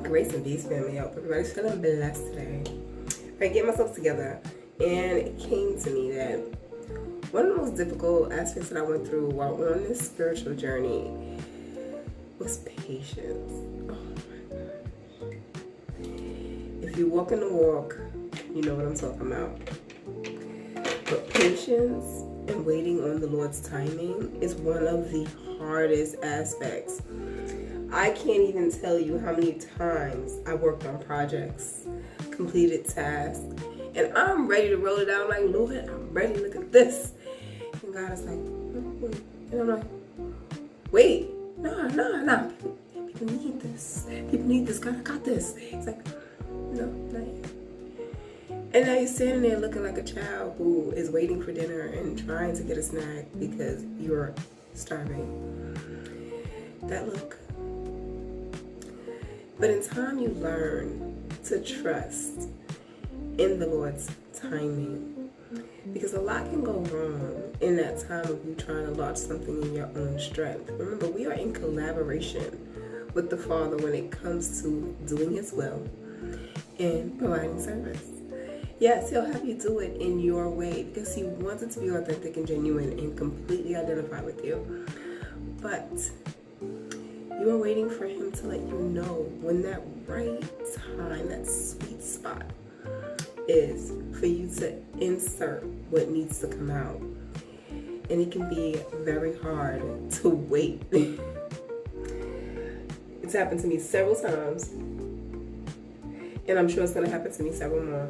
Grace and peace, family. I hope everybody's feeling blessed today. I get myself together, and it came to me that one of the most difficult aspects that I went through while on this spiritual journey was patience. Oh my gosh. If you walk in the walk, you know what I'm talking about. But patience and waiting on the Lord's timing is one of the hardest aspects. I can't even tell you how many times I worked on projects, completed tasks, and I'm ready to roll it out. I'm like, Lord, I'm ready to look at this. And God is like, wait. And I'm like, wait, no. People need this. People need this. God, I got this. It's like, no, not yet. And now you're standing there looking like a child who is waiting for dinner and trying to get a snack because you're starving. That look. But in time, you learn to trust in the Lord's timing, because a lot can go wrong in that time of you trying to launch something in your own strength. Remember, we are in collaboration with the Father when it comes to doing His will and providing service. Yes, He'll have you do it in your way because He wants it to be authentic and genuine and completely identify with you. But you are waiting for Him to let you know when that right time, that sweet spot is for you to insert what needs to come out. And it can be very hard to wait. It's happened to me several times, and I'm sure it's going to happen to me several more.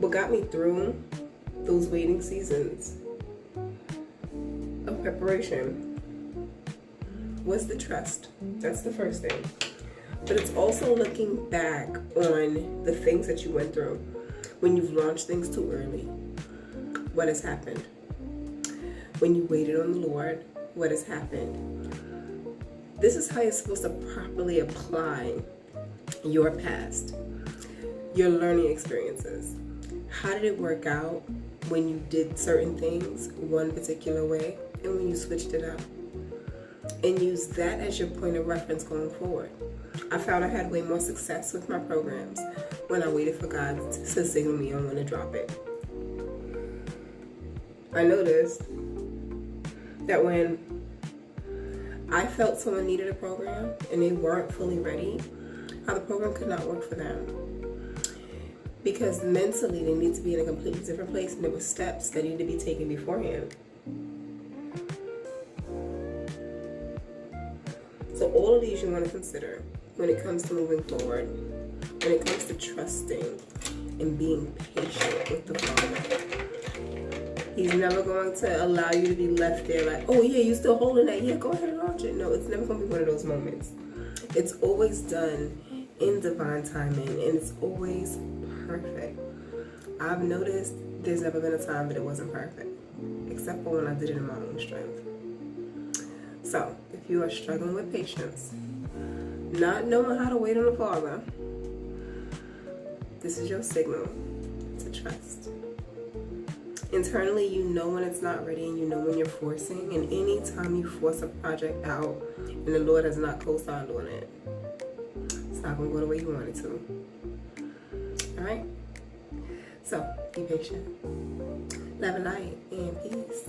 What got me through those waiting seasons of preparation was the trust. That's the first thing. But it's also looking back on the things that you went through when you've launched things too early. What has happened? When you waited on the Lord, what has happened? This is how you're supposed to properly apply your past, your learning experiences. How did it work out when you did certain things one particular way and when you switched it up? And use that as your point of reference going forward. I found I had way more success with my programs when I waited for God to signal me on when to drop it. I noticed that when I felt someone needed a program and they weren't fully ready, how the program could not work for them. Because mentally they need to be in a completely different place, and there were steps that needed to be taken beforehand. So all of these you want to consider when it comes to moving forward, when it comes to trusting and being patient with the Father. He's never going to allow you to be left there like, oh yeah, you're still holding that. Yeah, go ahead and launch it. No, it's never going to be one of those moments. It's always done in divine timing, and it's always perfect. I've noticed there's never been a time that it wasn't perfect, except for when I did it in my own strength. So, if you are struggling with patience, not knowing how to wait on the Father, this is your signal to trust. Internally, you know when it's not ready, and you know when you're forcing, and anytime you force a project out and the Lord has not co-signed on it, it's not going to go the way you want it to. Alright? So, be patient. Love and light and peace.